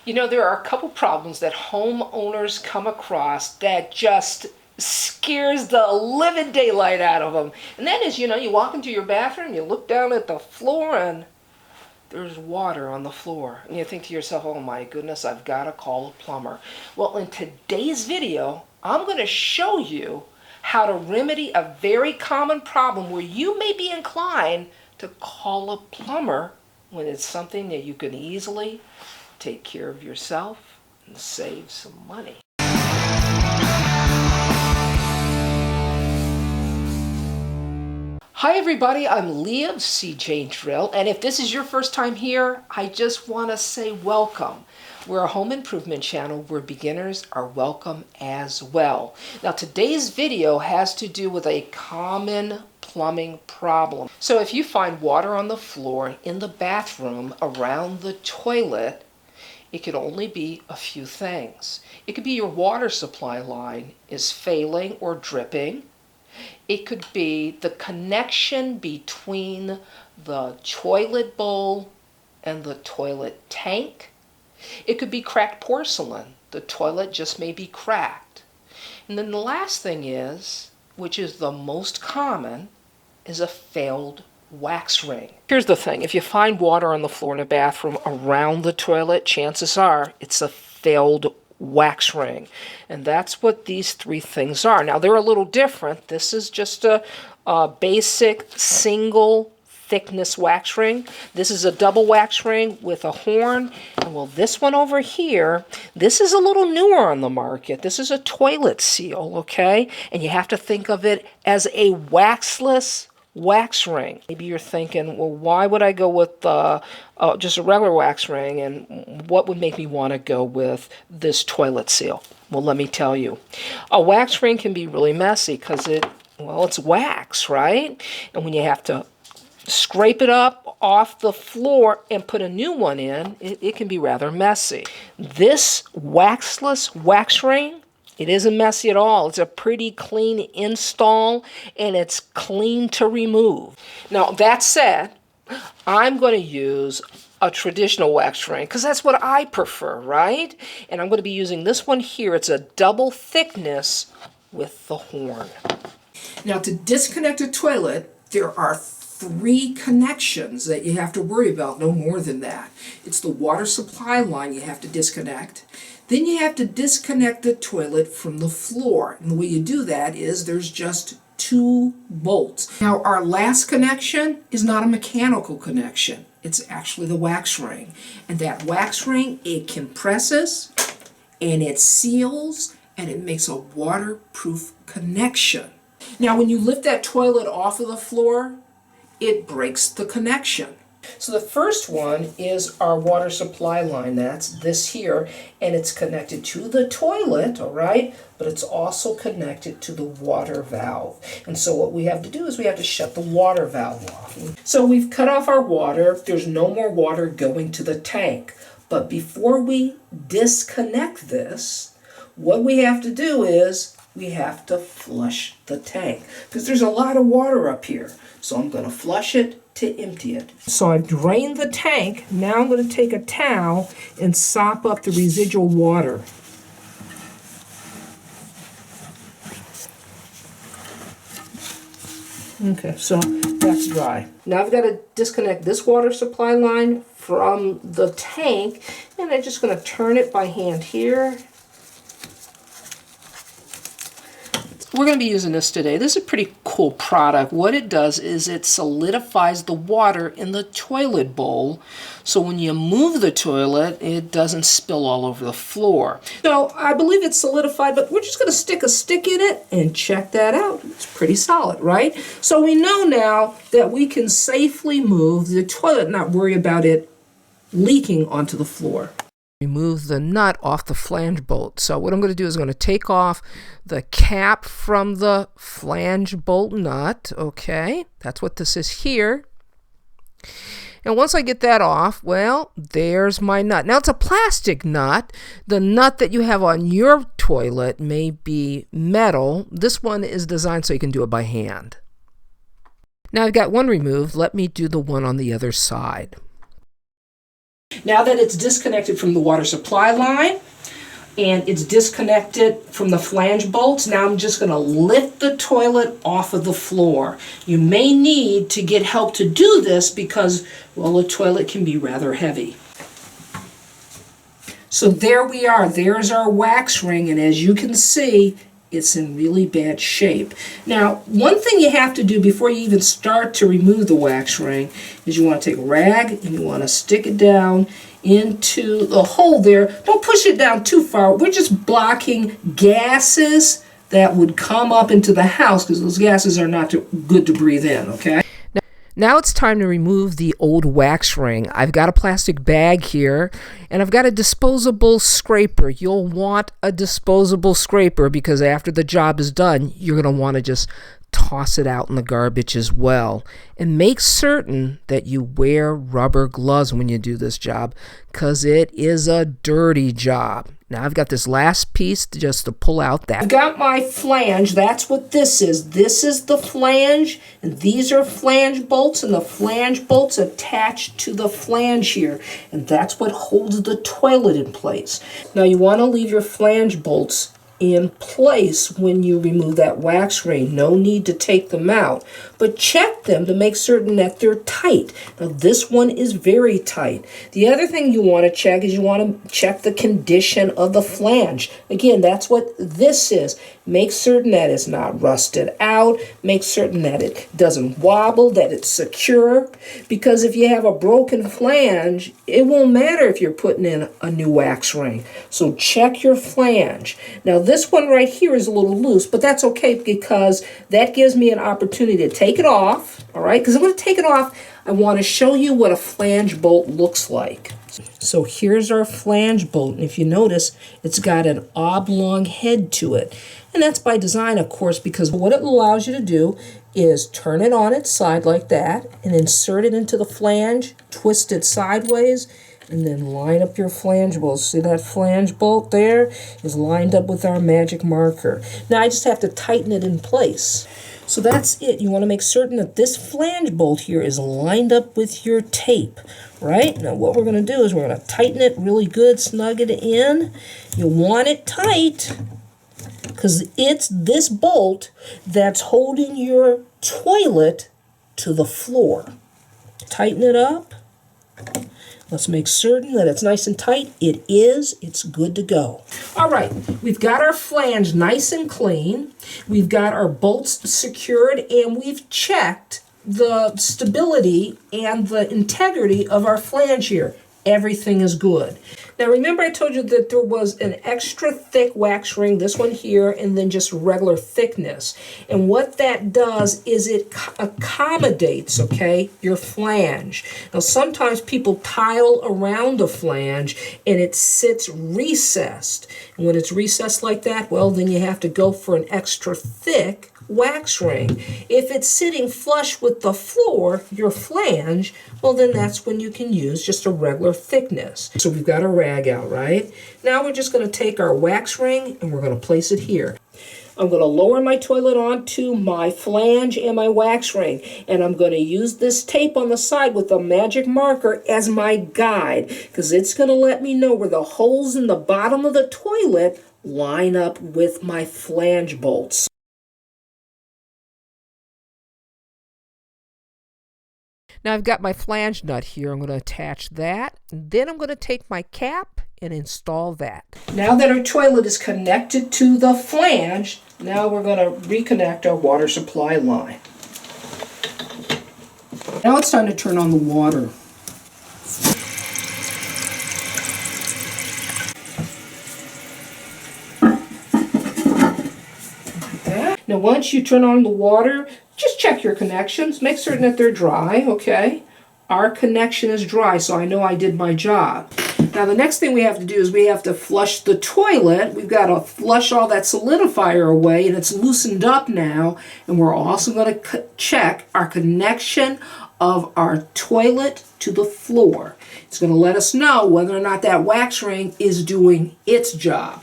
You know, there are a couple problems that homeowners come across that just scares the living daylight out of them. And that is, you walk into your bathroom, you look down at the floor, and there's water on the floor. And you think to yourself, oh my goodness, I've got to call a plumber. Well, in today's video, I'm going to show you how to remedy a very common problem where you may be inclined to call a plumber when it's something that you can easily take care of yourself and save some money. Hi everybody, I'm Leah of seejanedrill, and if this is your first time here, I just want to say welcome. We're a home improvement channel where beginners are welcome as well. Now today's video has to do with a common plumbing problem. So if you find water on the floor, in the bathroom, around the toilet, it could only be a few things. It could be your water supply line is failing or dripping. It could be the connection between the toilet bowl and the toilet tank. It could be cracked porcelain. The toilet just may be cracked. And then the last thing is, which is the most common, is a failed wax ring. Here's the thing, if you find water on the floor in a bathroom around the toilet, chances are it's a failed wax ring. And that's what these three things are. Now they're a little different. This is just a basic single thickness wax ring. This is a double wax ring with a horn. And well, this one over here, this is a little newer on the market. This is a toilet seal, okay? And you have to think of it as a waxless wax ring. Maybe you're thinking, well, why would I go with just a regular wax ring, and what would make me want to go with this toilet seal? Well, let me tell you. A wax ring can be really messy because it's wax, right? And when you have to scrape it up off the floor and put a new one in, it can be rather messy. This waxless wax ring, it isn't messy at all. It's a pretty clean install, and it's clean to remove. Now, that said, I'm going to use a traditional wax ring because that's what I prefer, right? And I'm going to be using this one here. It's a double thickness with the horn. Now, to disconnect a toilet, there are three connections that you have to worry about, no more than that. It's the water supply line you have to disconnect. Then you have to disconnect the toilet from the floor. And the way you do that is there's just two bolts. Now our last connection is not a mechanical connection. It's actually the wax ring. And that wax ring, it compresses and it seals and it makes a waterproof connection. Now when you lift that toilet off of the floor, it breaks the connection. So the first one is our water supply line. That's this here, and it's connected to the toilet, all right? But it's also connected to the water valve. And so what we have to do is we have to shut the water valve off. So we've cut off our water. There's no more water going to the tank. But before we disconnect this, what we have to do is we have to flush the tank because there's a lot of water up here. So I'm going to flush it to empty it. So I've drained the tank. Now I'm going to take a towel and sop up the residual water. Okay, so that's dry. Now I've got to disconnect this water supply line from the tank, and I'm just going to turn it by hand here. We're going to be using this today. This is a pretty cool product. What it does is it solidifies the water in the toilet bowl, so when you move the toilet, it doesn't spill all over the floor. So I believe it's solidified, but we're just going to stick a stick in it and check that out. It's pretty solid, right? So we know now that we can safely move the toilet, not worry about it leaking onto the floor. Remove the nut off the flange bolt. So what I'm going to do is I'm going to take off the cap from the flange bolt nut. Okay, that's what this is here. And once I get that off, well, there's my nut. Now it's a plastic nut. The nut that you have on your toilet may be metal. This one is designed so you can do it by hand. Now I've got one removed. Let me do the one on the other side. Now that it's disconnected from the water supply line and it's disconnected from the flange bolts, now I'm just going to lift the toilet off of the floor. You may need to get help to do this because, well, the toilet can be rather heavy. So there we are. There's our wax ring, and as you can see, it's in really bad shape. Now, one thing you have to do before you even start to remove the wax ring is you want to take a rag and you want to stick it down into the hole there. Don't push it down too far. We're just blocking gases that would come up into the house because those gases are not good to breathe in, okay? Now it's time to remove the old wax ring. I've got a plastic bag here, and I've got a disposable scraper. You'll want a disposable scraper because after the job is done, you're going to want to just toss it out in the garbage as well. And make certain that you wear rubber gloves when you do this job because it is a dirty job. Now I've got this last piece just to pull out that. I've got my flange. That's what this is. This is the flange, and these are flange bolts, and the flange bolts attached to the flange here, and that's what holds the toilet in place. Now you want to leave your flange bolts in place when you remove that wax ring. No need to take them out, but check them to make certain that they're tight. Now this one is very tight. The other thing you want to check is you want to check the condition of the flange. Again, that's what this is. Make certain that it's not rusted out. Make certain that it doesn't wobble, that it's secure. Because if you have a broken flange, it won't matter if you're putting in a new wax ring. So check your flange. Now this one right here is a little loose, but that's okay because that gives me an opportunity to take it off, all right? Because I'm going to take it off. I want to show you what a flange bolt looks like. So here's our flange bolt, and if you notice, it's got an oblong head to it. And that's by design, of course, because what it allows you to do is turn it on its side like that and insert it into the flange, twist it sideways, and then line up your flange bolt. See that flange bolt there is lined up with our magic marker. Now I just have to tighten it in place. So that's it. You want to make certain that this flange bolt here is lined up with your tape, right? Now what we're going to do is we're going to tighten it really good, snug it in. You want it tight because it's this bolt that's holding your toilet to the floor. Tighten it up. Let's make certain that it's nice and tight. It is. It's good to go. All right, we've got our flange nice and clean. We've got our bolts secured, and we've checked the stability and the integrity of our flange here. Everything is good. Now remember I told you that there was an extra thick wax ring, this one here, and then just regular thickness. And what that does is it accommodates, okay, your flange. Now sometimes people tile around a flange and it sits recessed. And when it's recessed like that, well, then you have to go for an extra thick wax ring. If it's sitting flush with the floor, your flange, well then that's when you can use just a regular thickness. So we've got a rag out, right? Now we're just going to take our wax ring and we're going to place it here. I'm going to lower my toilet onto my flange and my wax ring, and I'm going to use this tape on the side with a magic marker as my guide because it's going to let me know where the holes in the bottom of the toilet line up with my flange bolts. Now I've got my flange nut here. I'm going to attach that. Then I'm going to take my cap and install that. Now that our toilet is connected to the flange, now we're going to reconnect our water supply line. Now it's time to turn on the water. Now once you turn on the water, just check your connections. Make certain that they're dry, okay? Our connection is dry, so I know I did my job. Now the next thing we have to do is we have to flush the toilet. We've got to flush all that solidifier away, and it's loosened up now. And we're also going to check our connection of our toilet to the floor. It's going to let us know whether or not that wax ring is doing its job.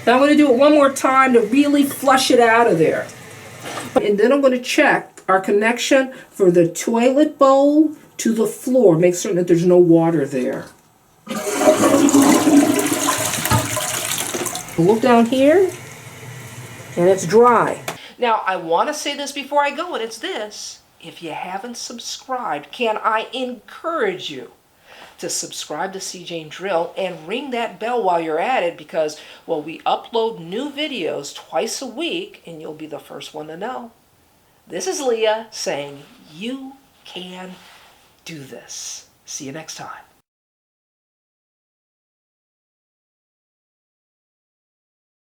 Now I'm going to do it one more time to really flush it out of there. And then I'm going to check our connection for the toilet bowl to the floor. Make certain that there's no water there. Look down here, and it's dry. Now, I want to say this before I go, and it's this. If you haven't subscribed, can I encourage you to subscribe to seejanedrill and ring that bell while you're at it, because, well, we upload new videos twice a week, and you'll be the first one to know. This is Leah saying you can do this. See you next time.